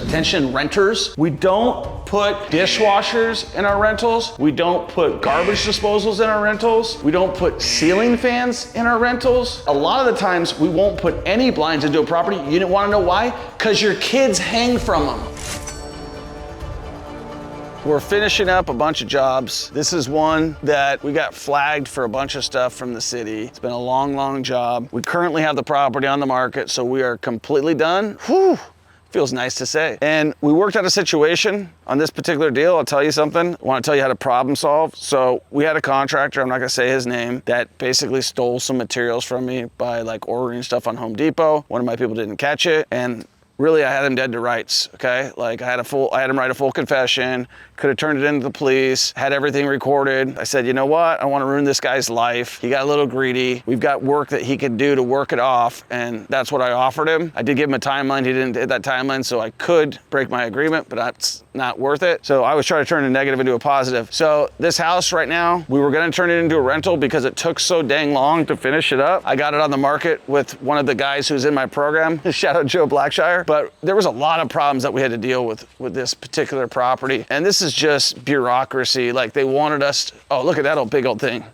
Attention renters, we don't put dishwashers in our rentals. We don't put garbage disposals in our rentals. We don't put ceiling fans in our rentals. A lot of the times we won't put any blinds into a property. You didn't want to know why? Because your kids hang from them. We're finishing up a bunch of jobs. This is one that we got flagged for a bunch of stuff from the city. It's been a long, long job. We currently have the property on the market, so we are completely done. Whew. Feels nice to say. And we worked out a situation on this particular deal. I'll tell you something. I want to tell you how to problem solve. So we had a contractor, I'm not gonna say his name, that basically stole some materials from me by like ordering stuff on Home Depot. One of my people didn't catch it. And really, I had him dead to rights, okay? Like I had him write a full confession, could have turned it into the police, had everything recorded. I said, you know what? I want to ruin this guy's life. He got a little greedy. We've got work that he could do to work it off, and that's what I offered him. I did give him a timeline. He didn't hit that timeline, so I could break my agreement, but that's not worth it. So I was trying to turn a negative into a positive. So this house right now, we were gonna turn it into a rental because it took so dang long to finish it up. I got it on the market with one of the guys who's in my program. Shout out Joe Blackshire. But there was a lot of problems that we had to deal with this particular property. And this is just bureaucracy. Like they wanted us to, oh, look at that old big old thing.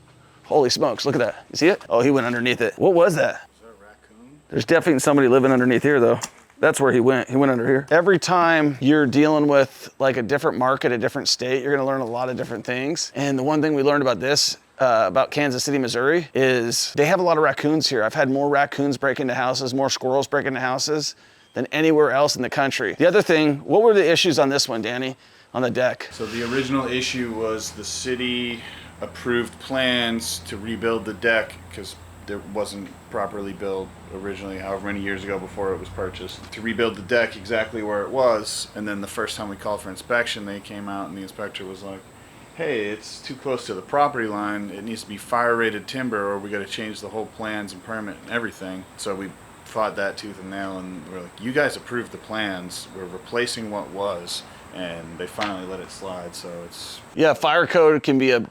Holy smokes, look at that. You see it? Oh, he went underneath it. What was that? Is that a raccoon? There's definitely somebody living underneath here though. That's where he went. He went under here. Every time you're dealing with like a different market, a different state, you're gonna learn a lot of different things. And the one thing we learned about this, about Kansas City, Missouri, is they have a lot of raccoons here. I've had more raccoons break into houses, more squirrels break into houses than anywhere else in the country. The other thing, what were the issues on this one, Danny, on the deck? So the original issue was the city approved plans to rebuild the deck because it wasn't properly built originally, however many years ago before it was purchased, to rebuild the deck exactly where it was. And then the first time we called for inspection, they came out and the inspector was like, hey, it's too close to the property line. It needs to be fire rated timber or we got to change the whole plans and permit and everything. So we fought that tooth and nail and we're like, you guys approved the plans. We're replacing what was. And they finally let it slide. So it's... Yeah, fire code can be a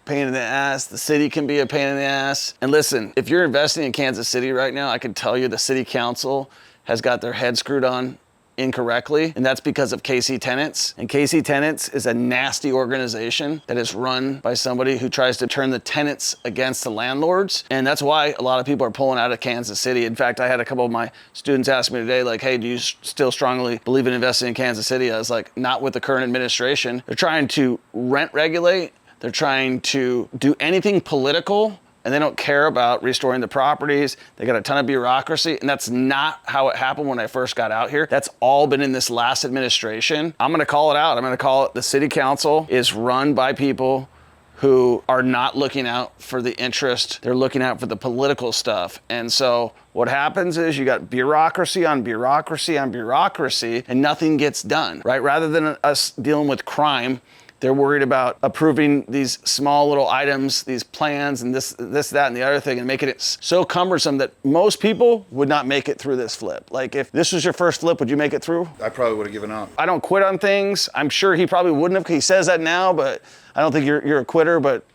pain in the ass. The city can be a pain in the ass. And listen, if you're investing in Kansas City right now, I can tell you the city council has got their head screwed on incorrectly, and that's because of KC Tenants. And KC Tenants is a nasty organization that is run by somebody who tries to turn the tenants against the landlords. And that's why a lot of people are pulling out of Kansas City. In fact, I had a couple of my students ask me today, like, hey, do you still strongly believe in investing in Kansas City? I was like, not with the current administration. They're trying to rent regulate. They're trying to do anything political, and they don't care about restoring the properties. They got a ton of bureaucracy, and that's not how it happened when I first got out here. That's all been in this last administration. I'm gonna call it out. I'm gonna call it the city council is run by people who are not looking out for the interest. They're looking out for the political stuff. And so what happens is you got bureaucracy on bureaucracy on bureaucracy, and nothing gets done, right? Rather than us dealing with crime, they're worried about approving these small little items, these plans, and this, that, and the other thing, and making it so cumbersome that most people would not make it through this flip. Like, if this was your first flip, would you make it through? I probably would have given up. I don't quit on things. I'm sure he probably wouldn't have. He says that now, but I don't think you're a quitter. But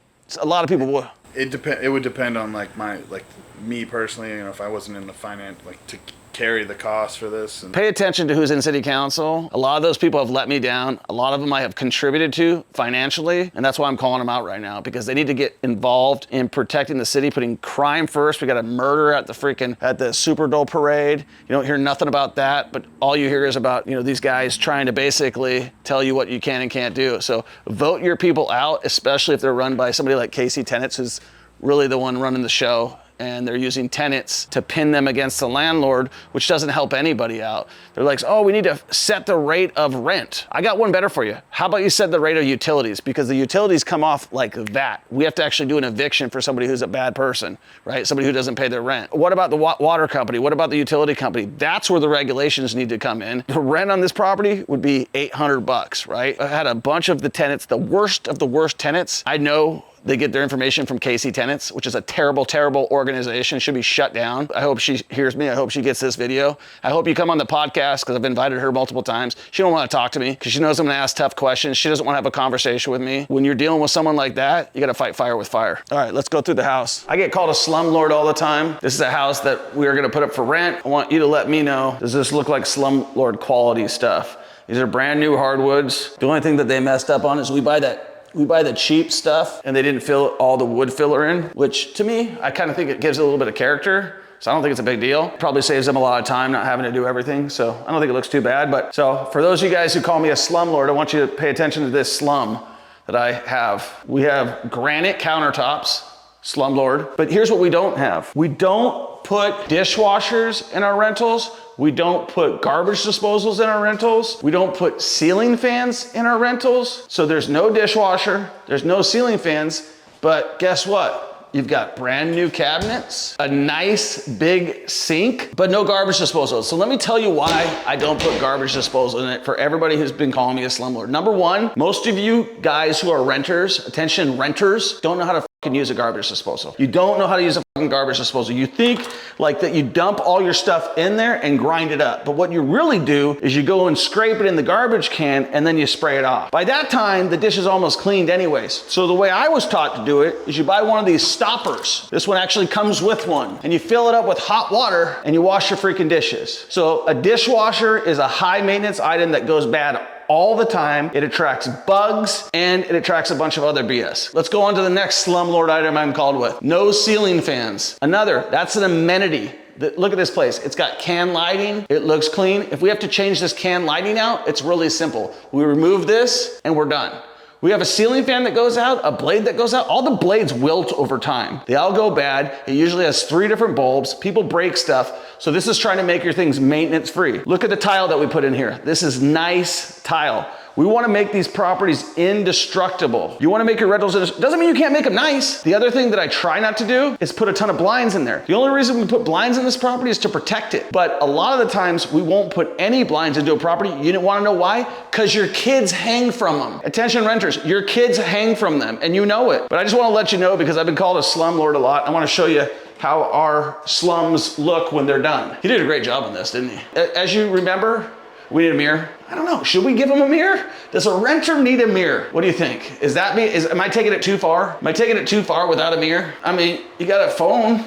a lot of people would. It would depend on me personally. You know, if I wasn't in the finance, to carry the cost for this. And pay attention to who's in city council. A lot of those people have let me down. A lot of them I have contributed to financially, and that's why I'm calling them out right now, because they need to get involved in protecting the city, putting crime first. We got a murder at the Super Bowl parade. You don't hear nothing about that, but all you hear is about, these guys trying to basically tell you what you can and can't do. So vote your people out, especially if they're run by somebody like KC Tenants, who's really the one running the show. And they're using tenants to pin them against the landlord, which doesn't help anybody out. They're like, oh, we need to set the rate of rent. I got one better for you. How about you set the rate of utilities? Because the utilities come off like that. We have to actually do an eviction for somebody who's a bad person, right? Somebody who doesn't pay their rent. What about the water company? What about the utility company? That's where the regulations need to come in. The rent on this property would be $800, right? I had a bunch of the tenants, the worst of the worst tenants. I know they get their information from KC Tenants, which is a terrible, terrible organization. Should be shut down. I hope she hears me. I hope she gets this video. I hope you come on the podcast, because I've invited her multiple times. She don't want to talk to me because she knows I'm going to ask tough questions. She doesn't want to have a conversation with me. When you're dealing with someone like that, you got to fight fire with fire. All right, let's go through the house. I get called a slumlord all the time. This is a house that we are going to put up for rent. I want you to let me know, does this look like slumlord quality stuff? These are brand new hardwoods. The only thing that they messed up on is we buy the cheap stuff and they didn't fill all the wood filler in, which to me, I kind of think it gives it a little bit of character. So I don't think it's a big deal. Probably saves them a lot of time not having to do everything. So I don't think it looks too bad. But so for those of you guys who call me a slumlord, I want you to pay attention to this slum that I have. We have granite countertops, slumlord. But here's what we don't have. We don't put dishwashers in our rentals. We don't put garbage disposals in our rentals. We don't put ceiling fans in our rentals. So there's no dishwasher, there's no ceiling fans, but guess what? You've got brand new cabinets, a nice big sink, but no garbage disposal. So let me tell you why I don't put garbage disposal in it for everybody who's been calling me a slumlord. Number one, most of you guys who are renters, attention renters, don't know how to use a garbage disposal. You don't know how to use a fucking garbage disposal. You think like that you dump all your stuff in there and grind it up. But what you really do is you go and scrape it in the garbage can and then you spray it off. By that time, the dish is almost cleaned anyways. So the way I was taught to do it is you buy one of these stoppers. This one actually comes with one. And you fill it up with hot water and you wash your freaking dishes. So a dishwasher is a high maintenance item that goes bad all the time. It attracts bugs and it attracts a bunch of other BS. Let's go on to the next slumlord item I'm called with. No ceiling fans. Another, that's an amenity. Look at this place. It's got can lighting. It looks clean. If we have to change this can lighting out, it's really simple. We remove this and we're done. We have a ceiling fan that goes out, a blade that goes out. All the blades wilt over time. They all go bad. It usually has 3 different bulbs. People break stuff. So this is trying to make your things maintenance free. Look at the tile that we put in here. This is nice tile. We want to make these properties indestructible. You want to make your rentals, doesn't mean you can't make them nice. The other thing that I try not to do is put a ton of blinds in there. The only reason we put blinds in this property is to protect it. But a lot of the times we won't put any blinds into a property. You didn't want to know why? Because your kids hang from them. Attention renters, your kids hang from them and you know it. But I just want to let you know because I've been called a slumlord a lot. I want to show you how our slums look when they're done. He did a great job on this, didn't he? As you remember, we need a mirror. I don't know, should we give him a mirror? Does a renter need a mirror? What do you think? Am I taking it too far? Am I taking it too far without a mirror? I mean, you got a phone.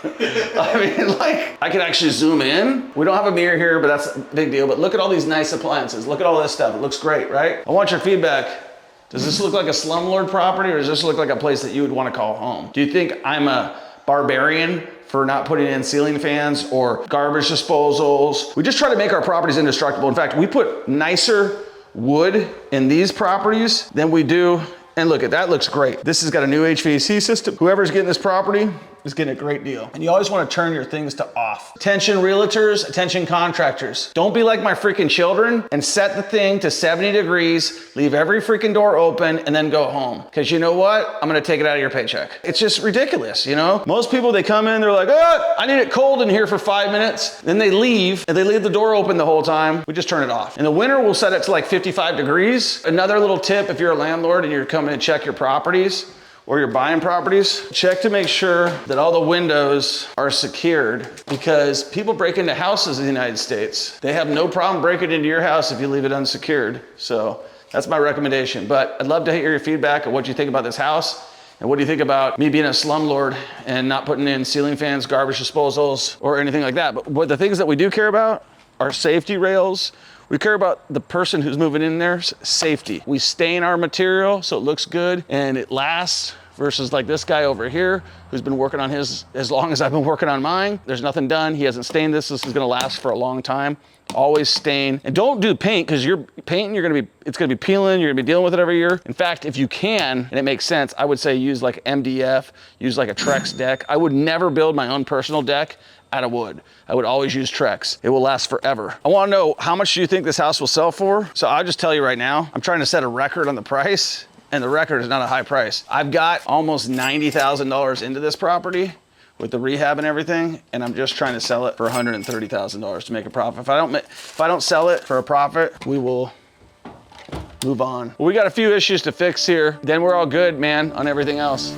I mean, like, I can actually zoom in. We don't have a mirror here, but that's a big deal. But look at all these nice appliances. Look at all this stuff. It looks great, right? I want your feedback. Does this look like a slumlord property or does this look like a place that you would want to call home? Do you think I'm a barbarian for not putting in ceiling fans or garbage disposals? We just try to make our properties indestructible. In fact, we put nicer wood in these properties than we do. And look, that looks great. This has got a new HVAC system. Whoever's getting this property is getting a great deal. And you always want to turn your things to off. Attention realtors, attention contractors. Don't be like my freaking children and set the thing to 70 degrees, leave every freaking door open and then go home. Because you know what? I'm going to take it out of your paycheck. It's just ridiculous, you know? Most people, they come in, they're like, oh, I need it cold in here for 5 minutes. Then they leave and they leave the door open the whole time. We just turn it off. In the winter, we'll set it to like 55 degrees. Another little tip, if you're a landlord and you're coming to check your properties, or you're buying properties, check to make sure that all the windows are secured because people break into houses in the United States. They have no problem breaking into your house if you leave it unsecured. So that's my recommendation. But I'd love to hear your feedback of what you think about this house and what do you think about me being a slumlord and not putting in ceiling fans, garbage disposals, or anything like that. But what the things that we do care about are safety rails. We care about the person who's moving in there's safety. We stain our material so it looks good and it lasts versus like this guy over here who's been working on his as long as I've been working on mine. There's nothing done. He hasn't stained this. This is gonna last for a long time. Always stain. And don't do paint because you're painting, it's gonna be peeling, you're gonna be dealing with it every year. In fact, if you can, and it makes sense, I would say use like MDF, use like a Trex deck. I would never build my own personal deck out of wood. I would always use Trex. It will last forever. I wanna know how much do you think this house will sell for? So I'll just tell you right now, I'm trying to set a record on the price and the record is not a high price. I've got almost $90,000 into this property with the rehab and everything, and I'm just trying to sell it for $130,000 to make a profit. If I don't sell it for a profit, we will move on. Well, we got a few issues to fix here, then we're all good, man, on everything else.